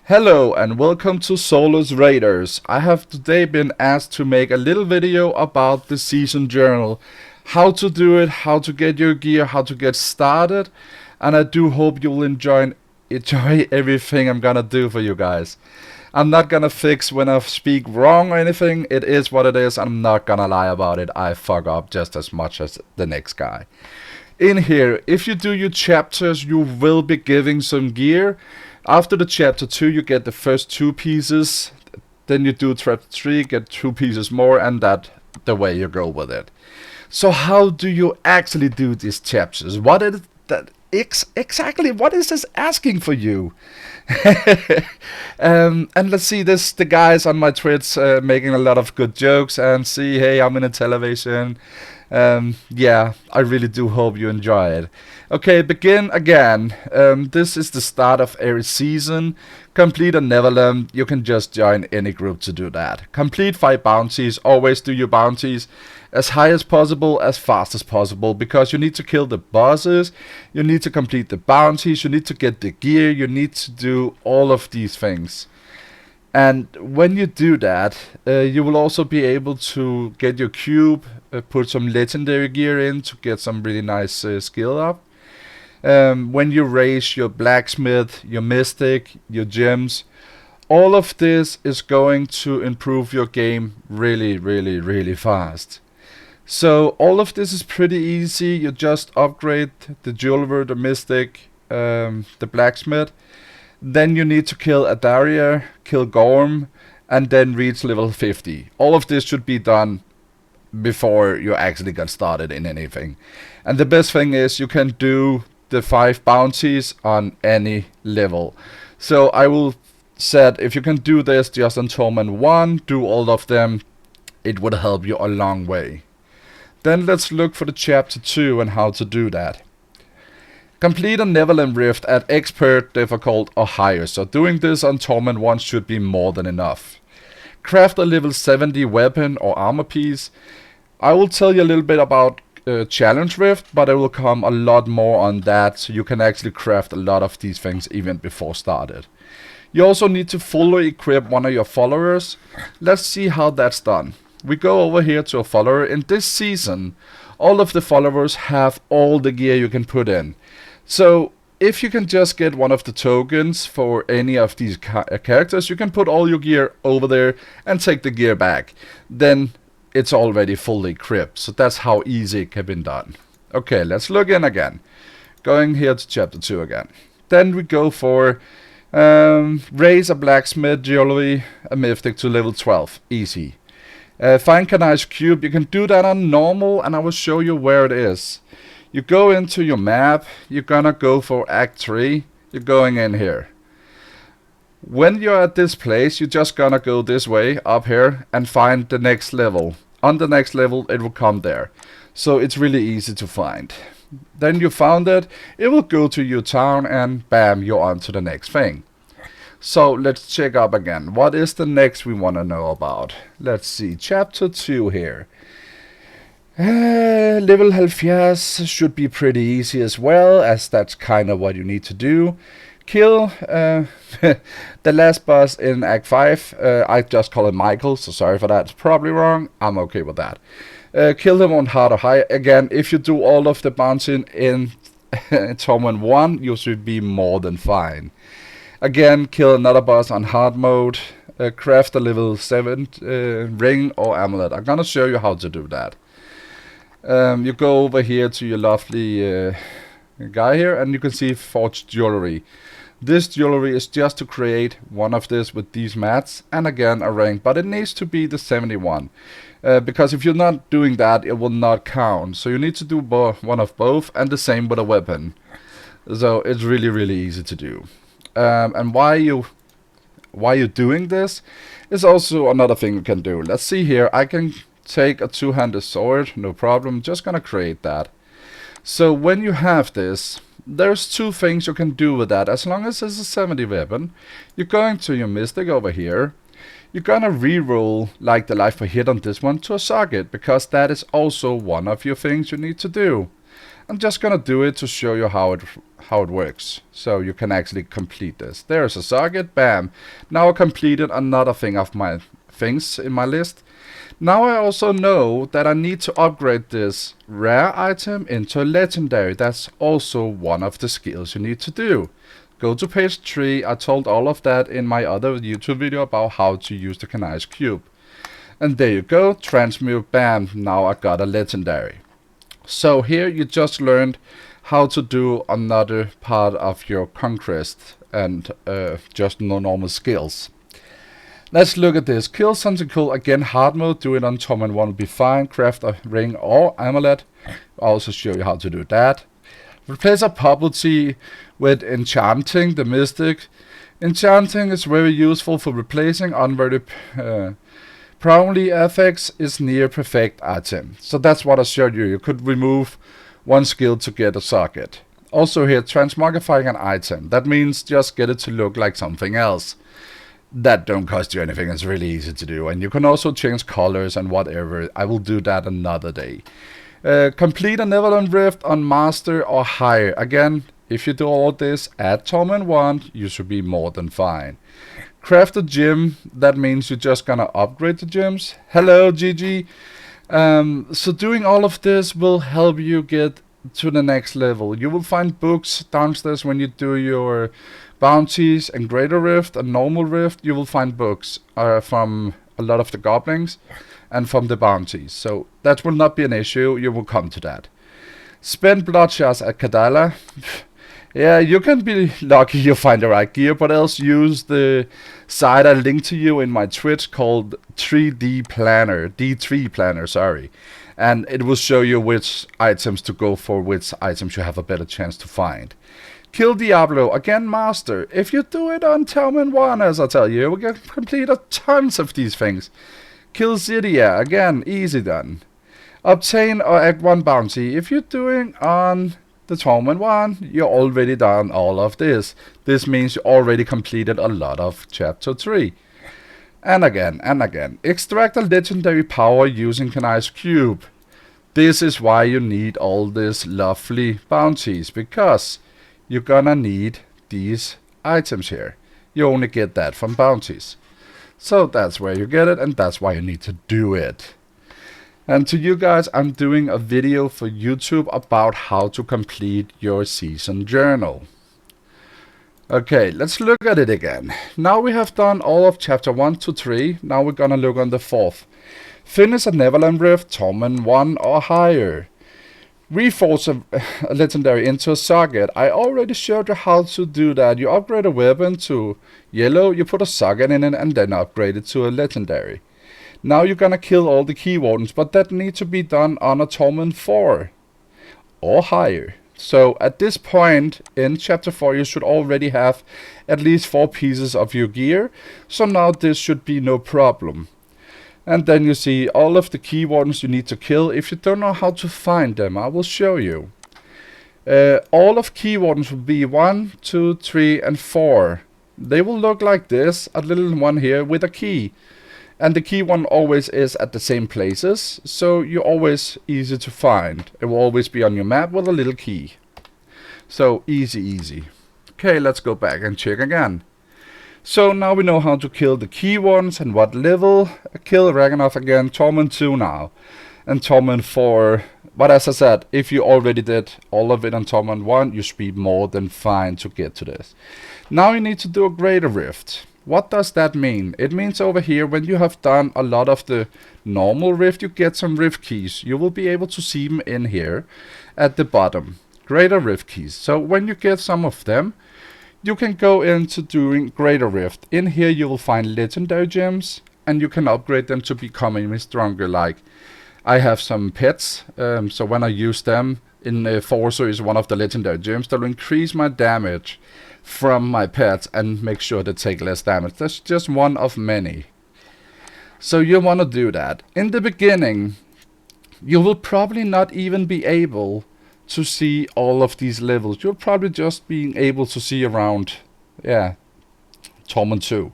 Hello and welcome to Solus Raiders. I have today been asked to make a little video about the season journal. How to do it, how to get your gear, how to get started. And I do hope you'll enjoy everything I'm gonna do for you guys. I'm not gonna fix when I speak wrong or anything. It is what it is. I'm not gonna lie about it. I fuck up just as much as the next guy. In here, if you do your chapters, you will be giving some gear. After the chapter 2, you get the first 2 pieces. Then you do chapter 3, get 2 pieces more, and that the way you go with it. So how do you actually do these chapters? What is that exactly? What is this asking for you? And let's see this. The guys on my tweets making a lot of good jokes and see, hey, I'm in a television. Yeah, I really do hope you enjoy it. Okay, begin again. This is the start of every season. Complete a Netherland. You can just join any group to do that. Complete 5 bounties. Always do your bounties as high as possible, as fast as possible, because you need to kill the bosses, you need to complete the bounties, you need to get the gear, you need to do all of these things. And when you do that, you will also be able to get your cube, put some legendary gear in to get some really nice skill up. When you raise your blacksmith, your mystic, your gems, all of this is going to improve your game really fast. So all of this is pretty easy. You just upgrade the Jewellery, the mystic, the blacksmith. Then you need to kill Adaria, kill Gorm, and then reach level 50. All of this should be done before you actually get started in anything. And the best thing is you can do the 5 bounties on any level. So I will said if you can do this just on Torment 1, do all of them. It would help you a long way. Then let's look for the chapter 2 and how to do that. Complete a Netherland Rift at Expert, Difficult or higher, so doing this on Torment 1 should be more than enough. Craft a level 70 weapon or armor piece. I will tell you a little bit about Challenge Rift, but I will come a lot more on that, so you can actually craft a lot of these things even before started. You also need to fully equip one of your followers. Let's see how that's done. We go over here to a follower. In this season, all of the followers have all the gear you can put in. So if you can just get one of the tokens for any of these characters, you can put all your gear over there and take the gear back. Then it's already fully equipped. So that's how easy it can be done. Okay, let's log in again. Going here to chapter 2 again. Then we go for raise a blacksmith, jewelry, a mythic to level 12. Easy. Find Kanai's cube. You can do that on normal, and I will show you where it is. You go into your map. You're gonna go for Act 3. You're going in here. When you're at this place, you're just gonna go this way up here and find the next level. On the next level, it will come there. So it's really easy to find. Then you found it. It will go to your town, and bam, you're on to the next thing. So let's check up again. What is the next we want to know about? Let's see. Chapter 2 here. Level 70 should be pretty easy as well, as that's kind of what you need to do. Kill the last boss in Act 5. I just call him Michael, so sorry for that. It's probably wrong. I'm okay with that. Kill him on hard or high. Again, if you do all of the bounty in Torment 1, you should be more than fine. Again, kill another boss on hard mode. Craft a level 7 ring or amulet. I'm gonna show you how to do that. You go over here to your lovely guy here, and you can see Forged Jewellery. This jewelry is just to create one of this with these mats, and again a ring, but it needs to be the 71. Because if you're not doing that, it will not count. So you need to do one of both, and the same with a weapon. So it's really easy to do. And why you're doing this is also another thing you can do. Let's see here. I can take a 2-handed sword, no problem. Just gonna create that. So when you have this, there's 2 things you can do with that. As long as it's a 70 weapon, you're going to your mystic over here. You're gonna reroll like the life per hit on this one to a socket, because that is also one of your things you need to do. I'm just gonna do it to show you how it works, so you can actually complete this. There's a socket, bam. Now I completed another thing of my things in my list. Now I also know that I need to upgrade this rare item into a legendary. That's also one of the skills you need to do. Go to page 3, I told all of that in my other YouTube video about how to use the Canise Cube. And there you go, transmute, bam, now I got a legendary. So here you just learned how to do another part of your conquest and just no normal skills. Let's look at this. Kill something cool, again hard mode, do it on Torment 1 will be fine. Craft a ring or amulet, I'll also show you how to do that. Replace a property with enchanting, the mystic. Enchanting is very useful for replacing unworthy probably effects is near perfect item. So that's what I showed you. You could remove one skill to get a socket. Also here, transmogrifying an item. That means just get it to look like something else. That don't cost you anything, it's really easy to do. And you can also change colors and whatever. I will do that another day. Complete a Netherland Rift on Master or higher. Again, if you do all this at Torment 1, you should be more than fine. Craft a gym, that means you're just gonna upgrade the gyms. Hello GG. So doing all of this will help you get to the next level. You will find books downstairs when you do your bounties and Greater Rift and Normal Rift. You will find books from a lot of the goblins and from the bounties. So that will not be an issue, you will come to that. Spend bloodshots at Kadala. Yeah, you can be lucky you find the right gear, but else use the site I linked to you in my Twitch called 3D Planner, D3 Planner, sorry. And it will show you which items to go for, which items you have a better chance to find. Kill Diablo, again Master. If you do it on Torment 1, as I tell you, we can complete a tons of these things. Kill Zydia, again, easy done. Obtain or Act 1 bounty. If you're doing on the Torment 1, you're already done all of this. This means you already completed a lot of Chapter 3. And again, and again. Extract a legendary power using Canise Cube. This is why you need all these lovely bounties, because you're gonna need these items here. You only get that from bounties. So that's where you get it, and that's why you need to do it. And to you guys, I'm doing a video for YouTube about how to complete your season journal. Okay, let's look at it again. Now we have done all of Chapter 1 to 3. Now we're gonna look on the 4th. Finish a Netherland Rift, Torment 1 or higher. Reforge a legendary into a socket. I already showed you how to do that. You upgrade a weapon to yellow, you put a socket in it, and then upgrade it to a legendary. Now you're gonna kill all the key wardens, but that needs to be done on a Torment 4 or higher. So at this point in Chapter 4 you should already have at least 4 pieces of your gear. So now this should be no problem. And then you see all of the key wardens you need to kill. If you don't know how to find them, I will show you. All of key wardens will be 1, 2, 3 and 4. They will look like this, a little one here with a key. And the key one always is at the same places, so you're always easy to find. It will always be on your map with a little key. So easy, easy. Okay, let's go back and check again. So now we know how to kill the key ones and what level. Kill Ragnarok again, Torment 2 now. And Torment 4. But as I said, if you already did all of it on Torment 1, you should be more than fine to get to this. Now you need to do a Greater Rift. What does that mean? It means over here, when you have done a lot of the normal rift, you get some rift keys. You will be able to see them in here at the bottom. Greater Rift keys. So when you get some of them, you can go into doing Greater Rift. In here you will find legendary gems, and you can upgrade them to become even stronger. Like, I have some pets, so when I use them in Forcer is one of the legendary gems that will increase my damage from my pets and make sure they take less damage. That's just one of many. So you want to do that. In the beginning, you will probably not even be able to see all of these levels. You'll probably just be able to see around, Torment 2.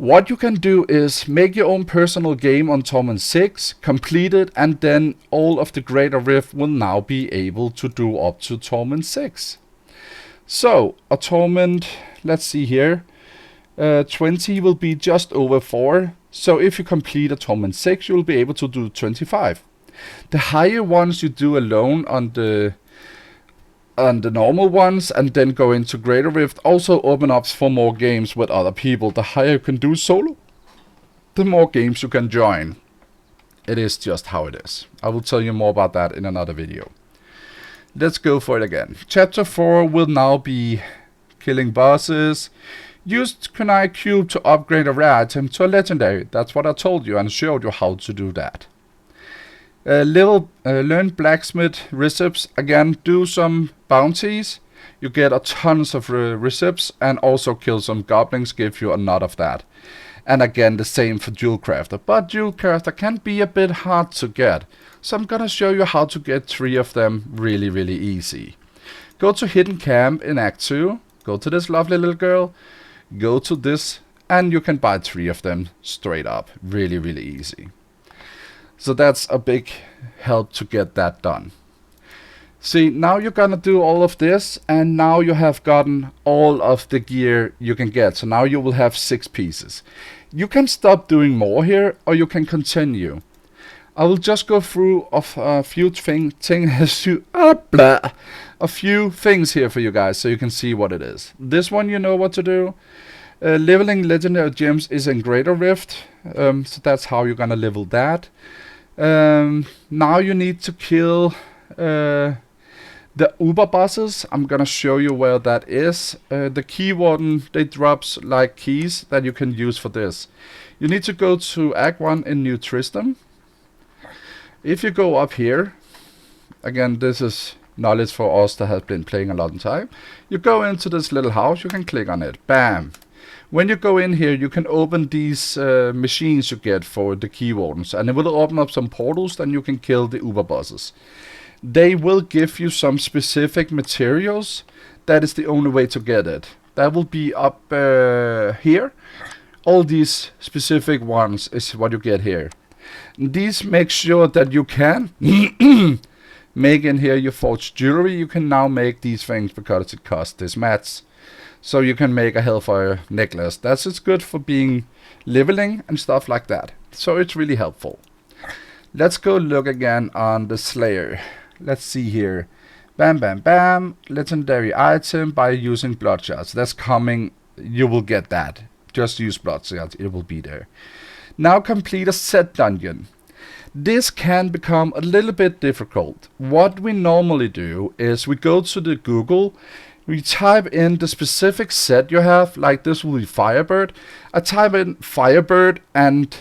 What you can do is make your own personal game on Torment 6, complete it, and then all of the Greater Rift will now be able to do up to Torment 6. So, a Torment, let's see here, 20 will be just over 4. So if you complete a Torment 6, you'll be able to do 25. The higher ones you do alone on the normal ones and then go into Greater Rift also open up for more games with other people. The higher you can do solo, the more games you can join. It is just how it is. I will tell you more about that in another video. Let's go for it again. Chapter 4 will now be killing bosses. Use Kunai Cube to upgrade a rare item to a legendary. That's what I told you and showed you how to do that. Learn blacksmith recipes. Again, do some bounties. You get a tons of recipes and also kill some goblins, give you a lot of that. And again, the same for Jewel Crafter. But Jewel Crafter can be a bit hard to get. So I'm gonna show you how to get 3 of them really easy. Go to Hidden Camp in Act 2. Go to this lovely little girl. Go to this and you can buy 3 of them straight up. Really easy. So that's a big help to get that done. See, now you're gonna do all of this and now you have gotten all of the gear you can get. So now you will have 6 pieces. You can stop doing more here or you can continue. I will just go through a few things here for you guys so you can see what it is. This one you know what to do. Leveling legendary gems is in Greater Rift. So that's how you're gonna level that. Now you need to kill the Uber bosses. I'm gonna show you where that is. The key warden, they drops like keys that you can use for this. You need to go to Act 1 in New Tristram. If you go up here, again this is knowledge for us that have been playing a long time. You go into this little house, you can click on it, bam. When you go in here, you can open these machines you get for the key wardens, and it will open up some portals, then you can kill the Uber bosses. They will give you some specific materials. That is the only way to get it. That will be up here. All these specific ones is what you get here. These make sure that you can make in here your forged jewelry. You can now make these things because it costs this much. So you can make a Hellfire necklace. That's just good for being leveling and stuff like that. So it's really helpful. Let's go look again on the Slayer. Let's see here. Bam. Legendary item by using bloodshots. That's coming. You will get that. Just use bloodshots. It will be there. Now complete a set dungeon. This can become a little bit difficult. What we normally do is we go to the Google. We type in the specific set you have, like this will be Firebird. I type in Firebird and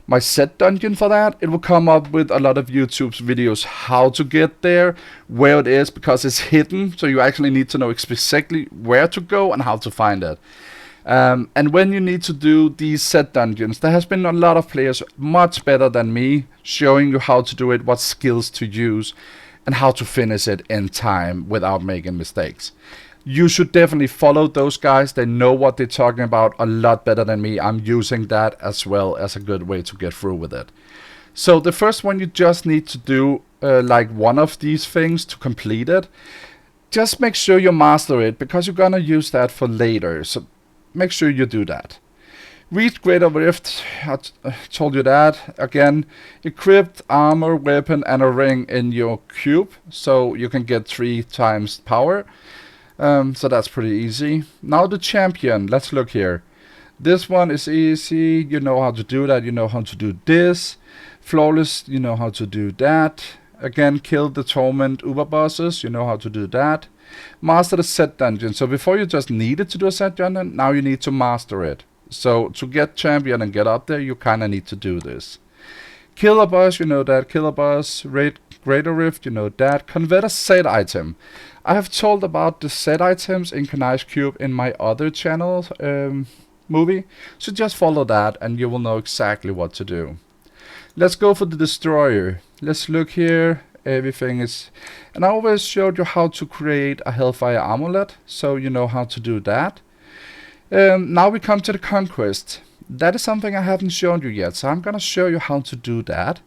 my set dungeon for that. It will come up with a lot of YouTube's videos how to get there, where it is, because it's hidden. So you actually need to know exactly where to go and how to find it. And when you need to do these set dungeons, there has been a lot of players much better than me showing you how to do it, what skills to use, and how to finish it in time without making mistakes. You should definitely follow those guys. They know what they're talking about a lot better than me. I'm using that as well as a good way to get through with it. So the first one, you just need to do like one of these things to complete it. Just make sure you master it because you're gonna use that for later. So make sure you do that. Reach Greater Rift, I told you that. Again, equip armor, weapon and a ring in your cube, so you can get 3 times power. So that's pretty easy. Now the champion, let's look here. This one is easy, you know how to do that, you know how to do this. Flawless, you know how to do that. Again, kill the torment Uber bosses, you know how to do that. Master the set dungeon, so before you just needed to do a set dungeon, now you need to master it. So to get champion and get up there, you kinda need to do this. Kill a boss, you know that. Kill a boss. Raid Greater Rift, you know that. Convert a set item. I have told about the set items in Kanai's Cube in my other channel movie. So just follow that and you will know exactly what to do. Let's go for the destroyer. Let's look here. Everything is... And I always showed you how to create a Hellfire amulet. So you know how to do that. Now we come to the conquest. That is something I haven't shown you yet, so I'm gonna show you how to do that.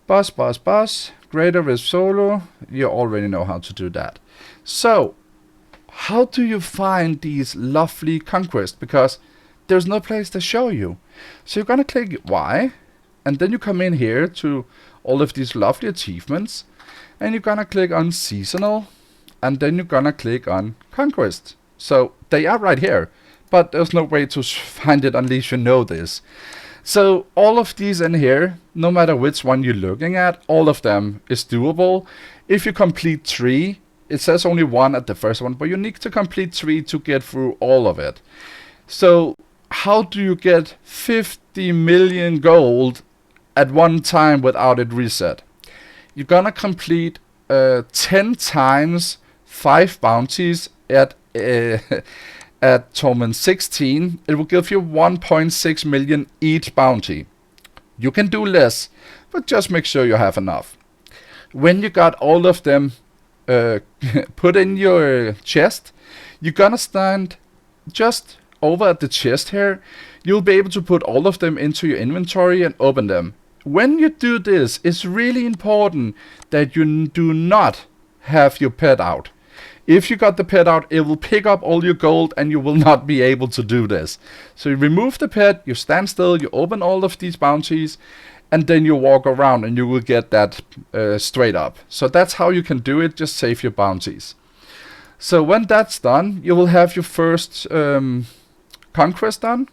Boss, boss, boss, greater with solo, you already know how to do that. So, how do you find these lovely conquests? Because there's no place to show you. So you're gonna click Y, and then you come in here to all of these lovely achievements, and you're gonna click on seasonal, and then you're gonna click on conquest. So they are right here, but there's no way to find it unless you know this. So all of these in here, no matter which one you're looking at, all of them is doable. If you complete 3, it says only 1 at the first one, but you need to complete 3 to get through all of it. So how do you get 50 million gold at one time without it reset? You're gonna complete 10 times 5 bounties at at Torment 16. It will give you 1.6 million each bounty. You can do less, but just make sure you have enough. When you got all of them put in your chest, you're gonna stand just over at the chest here. You'll be able to put all of them into your inventory and open them. When you do this, it's really important that you do not have your pet out. If you got the pet out, it will pick up all your gold and you will not be able to do this. So you remove the pet, you stand still, you open all of these bounties, and then you walk around and you will get that straight up. So that's how you can do it, just save your bounties. So when that's done, you will have your first conquest done.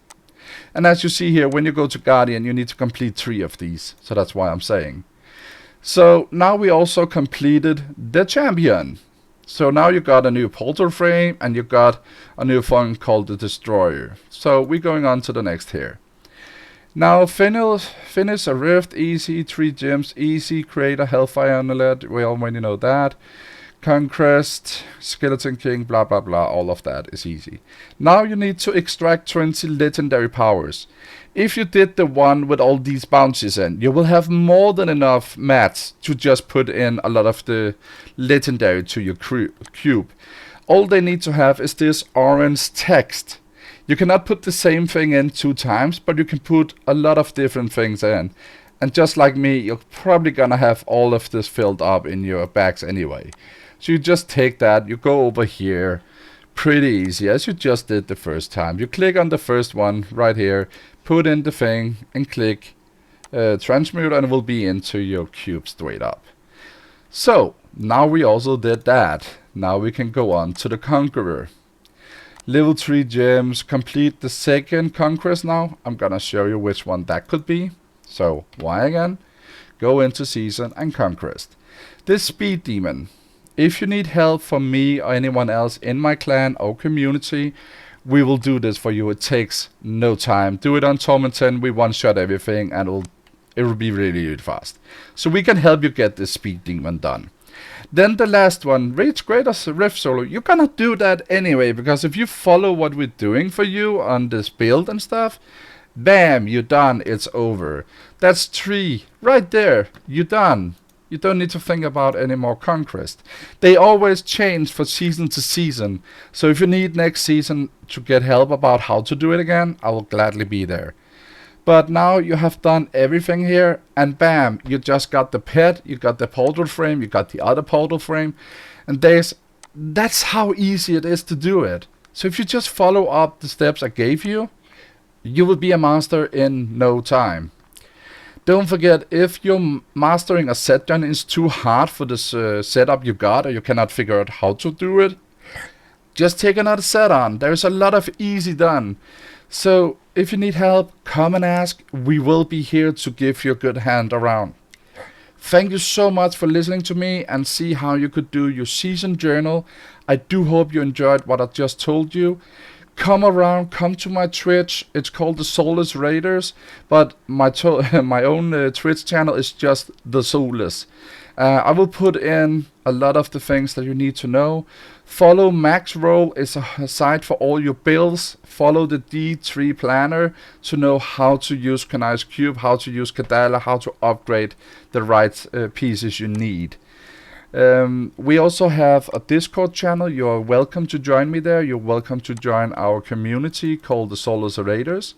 And as you see here, when you go to Guardian, you need to complete 3 of these. So that's why I'm saying. So now we also completed the champion. So now you got a new portal frame and you got a new thing called the Destroyer. So we're going on to the next here. Now finish a rift, easy, 3 gems, easy, create a Hellfire Amulet, we already know that. Conquest, Skeleton King, blah blah blah, all of that is easy. Now you need to extract 20 legendary powers. If you did the one with all these bounties in, you will have more than enough mats to just put in a lot of the legendary to your cube. All they need to have is this orange text. You cannot put the same thing in 2 times, but you can put a lot of different things in. And just like me, you're probably gonna have all of this filled up in your bags anyway. So you just take that, you go over here, pretty easy, as you just did the first time. You click on the first one right here, put in the thing, and click transmute, and it will be into your cube straight up. So, now we also did that. Now we can go on to the Conqueror. Level 3 gems, complete the second conquest now. I'm gonna show you which one that could be. So, why again? Go into season and conquest. This speed demon. If you need help from me or anyone else in my clan or community, we will do this for you. It takes no time. Do it on Torment 10, we one-shot everything and it will be really, really fast. So we can help you get this speed demon done. Then the last one, reach greater rift solo. You cannot do that anyway, because if you follow what we're doing for you on this build and stuff, bam, you're done, it's over. That's 3, right there, you're done. You don't need to think about any more conquest. They always change for season to season. So if you need next season to get help about how to do it again, I will gladly be there. But now you have done everything here, and bam, you just got the pet, you got the portal frame, you got the other portal frame, and that's how easy it is to do it. So if you just follow up the steps I gave you, you will be a master in no time. Don't forget, if you're mastering a set gun is too hard for this setup you got, or you cannot figure out how to do it, just take another set on. There's a lot of easy done. So if you need help, come and ask. We will be here to give you a good hand around. Thank you so much for listening to me and see how you could do your season journal. I do hope you enjoyed what I just told you. Come around, come to my Twitch. It's called the Soulless Raiders, but my own Twitch channel is just the Soulless. I will put in a lot of the things that you need to know. Follow Maxroll, it's a site for all your builds. Follow the D3 planner to know how to use Kanai's Cube, how to use Kadala, how to upgrade the right pieces you need. We also have a Discord channel. You are welcome to join me there. You're welcome to join our community called the Soulless Raiders.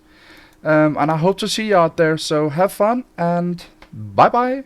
And I hope to see you out there. So have fun and bye bye.